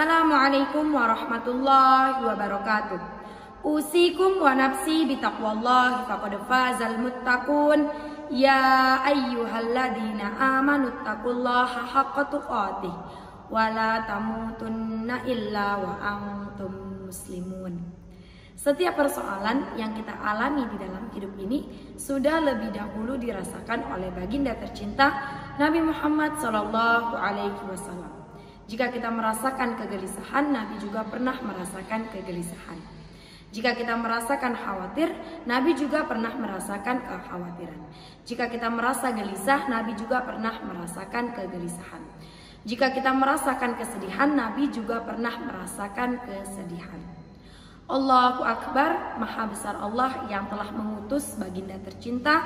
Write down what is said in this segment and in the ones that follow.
Assalamualaikum warahmatullahi wabarakatuh. Usikum wa nafsi bitaqwallahi faqad fazal muttaqun. Ya ayyuhalladzina amanu taqullaha haqqa tuqatih wa la tamutunna illa wa antum muslimun. Setiap persoalan yang kita alami di dalam hidup ini sudah lebih dahulu dirasakan oleh baginda tercinta Nabi Muhammad SAW. Jika kita merasakan kegelisahan, Nabi juga pernah merasakan kegelisahan. Jika kita merasakan khawatir, Nabi juga pernah merasakan kekhawatiran. Jika kita merasa gelisah, Nabi juga pernah merasakan kegelisahan. Jika kita merasakan kesedihan, Nabi juga pernah merasakan kesedihan. Allahu Akbar, Maha Besar Allah yang telah mengutus baginda tercinta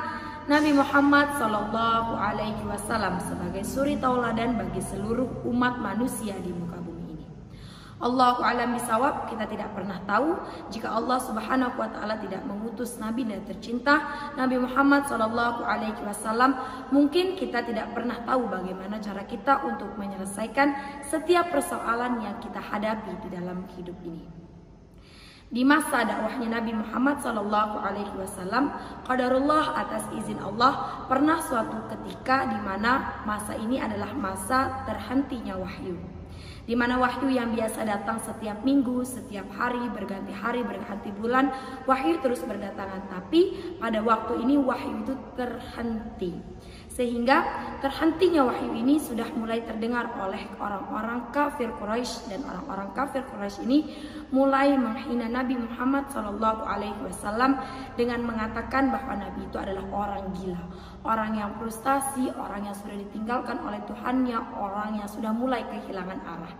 Nabi Muhammad SAW sebagai suri tauladan bagi seluruh umat manusia di muka bumi ini. Allahu a'lam bishawab, kita tidak pernah tahu jika Allah Subhanahu wa taala tidak mengutus Nabi dan tercinta Nabi Muhammad SAW, mungkin kita tidak pernah tahu bagaimana cara kita untuk menyelesaikan setiap persoalan yang kita hadapi di dalam hidup ini. Di masa dakwahnya Nabi Muhammad SAW, qadarullah atas izin Allah, pernah suatu ketika di mana masa ini adalah masa terhentinya wahyu. Di mana wahyu yang biasa datang setiap minggu, setiap hari, berganti bulan, wahyu terus berdatangan. Tapi pada waktu ini wahyu itu terhenti. Sehingga terhentinya wahyu ini sudah mulai terdengar oleh orang-orang kafir Quraisy, dan orang-orang kafir Quraisy ini mulai menghina Nabi Muhammad SAW dengan mengatakan bahwa Nabi itu adalah orang gila, orang yang frustasi, orang yang sudah ditinggalkan oleh Tuhannya, orang yang sudah mulai kehilangan arah.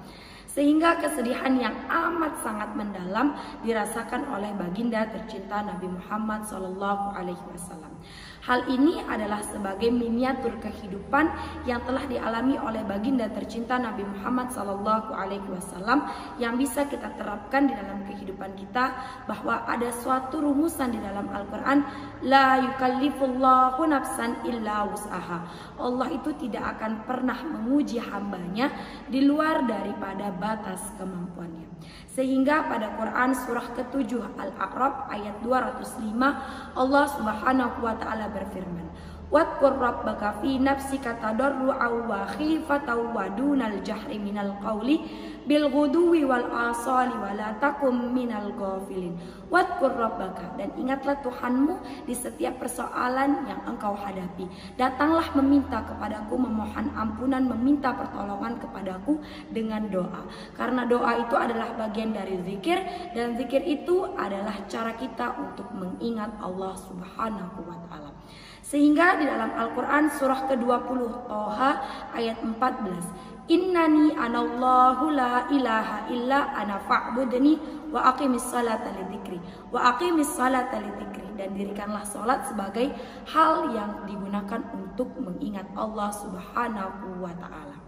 Sehingga kesedihan yang amat sangat mendalam dirasakan oleh baginda tercinta Nabi Muhammad SAW. Hal ini adalah sebagai miniatur kehidupan yang telah dialami oleh baginda tercinta Nabi Muhammad SAW yang bisa kita terapkan di dalam kehidupan kita, bahwa ada suatu rumusan di dalam Al-Quran, la yukallifullahu nafsan illa wus'aha. Allah itu tidak akan pernah menguji hambanya di luar daripada batas kemampuannya. Sehingga pada Quran surah ke-7 Al-A'raf ayat 205, Allah Subhanahu wa taala berfirman, "Wadhkur rabbaka fi nafsika tadarru'an wa khifatan wa dunal jahri minal qawli bil ghuduwi wal asali wa la takum minal ghafilin." Wadhkur rabbaka, dan ingatlah Tuhanmu di setiap persoalan yang engkau hadapi. Datanglah meminta kepadaku, memohon ampunan, meminta pertolongan kepadaku dengan doa. Karena doa itu adalah bagian dari zikir, dan zikir itu adalah cara kita untuk mengingat Allah Subhanahu wa taala. Sehingga di dalam Al-Quran surah ke-20 Toha ayat 14, Innani anallahu la ilaha illa ana fa'budni wa aqimis salata lidzikri wa aqimis salata lidzikri, dan dirikanlah salat sebagai hal yang digunakan untuk mengingat Allah Subhanahu wa taala.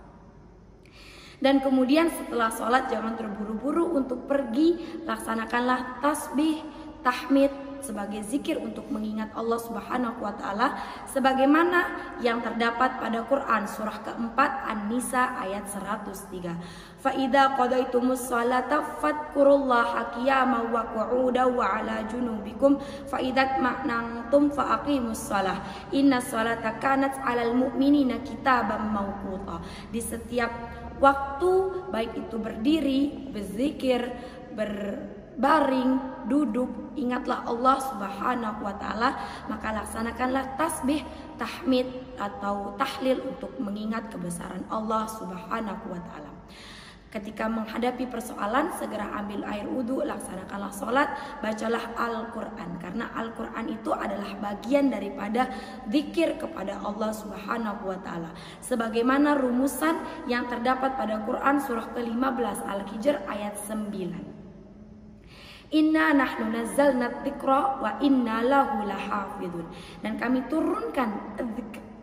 Dan kemudian setelah salat jangan terburu-buru untuk pergi, laksanakanlah tasbih, tahmid sebagai zikir untuk mengingat Allah Subhanahu wa taala sebagaimana yang terdapat pada Quran surah keempat An-Nisa ayat 103. Fa idza qadaitumus salata fadhkurullaha qiyaman wa qu'udan wa 'ala junubikum fa idza ma'nantum fa aqimus shalah innas salata kanat 'alal mu'minina kitaban mawquta. Di setiap waktu, baik itu berdiri, berzikir, baring, duduk, ingatlah Allah Subhanahu wa taala, maka laksanakanlah tasbih, tahmid atau tahlil untuk mengingat kebesaran Allah Subhanahu wa taala. Ketika menghadapi persoalan, segera ambil air wudhu, laksanakanlah sholat, bacalah Al-Quran. Karena Al-Quran itu adalah bagian daripada zikir kepada Allah Subhanahu wa ta'ala. Sebagaimana rumusan yang terdapat pada Quran surah ke-15 Al-Hijr ayat 9. Inna nahnu nazzalna dzikra wa inna lahu lahafidun. Dan kami turunkan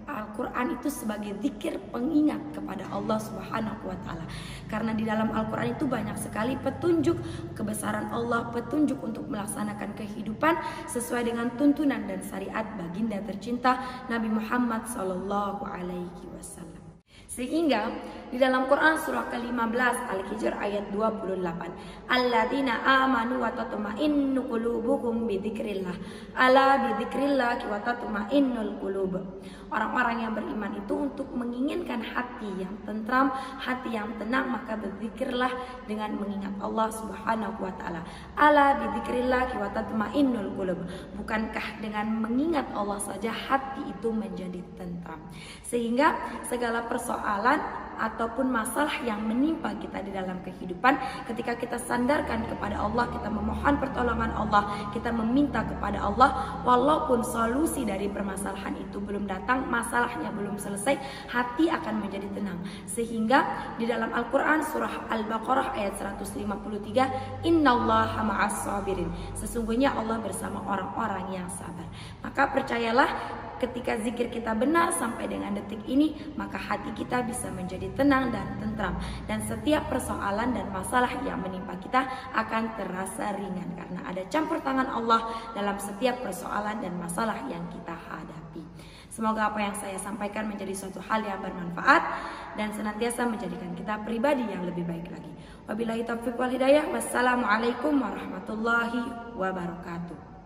Al-Quran itu sebagai zikir pengingat kepada Allah Subhanahu wa taala. Karena di dalam Al-Quran itu banyak sekali petunjuk kebesaran Allah, petunjuk untuk melaksanakan kehidupan sesuai dengan tuntunan dan syariat baginda tercinta Nabi Muhammad SAW. Sehingga di dalam Quran surah ke-15 Al-Hijr ayat 28, alladzina amanu wa tatma'innu qulubuhum bidzikrillah, ala bidzikrillah wa tatma'innul qulub. Orang-orang yang beriman itu untuk menginginkan hati yang tentram, hati yang tenang, maka berzikirlah dengan mengingat Allah Subhanahu wa taala. Ala bidzikrillah wa tatma'innul qulub. Bukankah dengan mengingat Allah saja hati itu menjadi tentram? Sehingga segala persoalan ataupun masalah yang menimpa kita di dalam kehidupan, ketika kita sandarkan kepada Allah, kita memohon pertolongan Allah, kita meminta kepada Allah, walaupun solusi dari permasalahan itu belum datang, masalahnya belum selesai, hati akan menjadi tenang. Sehingga di dalam Al-Quran surah Al-Baqarah ayat 153, innallaha ma'as sabirin, sesungguhnya Allah bersama orang-orang yang sabar. Maka percayalah, ketika zikir kita benar sampai dengan detik ini, maka hati kita bisa menjadi tenang dan tentram, dan setiap persoalan dan masalah yang menimpa kita akan terasa ringan karena ada campur tangan Allah dalam setiap persoalan dan masalah yang kita hadapi. Semoga apa yang saya sampaikan menjadi suatu hal yang bermanfaat dan senantiasa menjadikan kita pribadi yang lebih baik lagi. Wabillahi taufiq wal hidayah. Wassalamualaikum warahmatullahi wabarakatuh.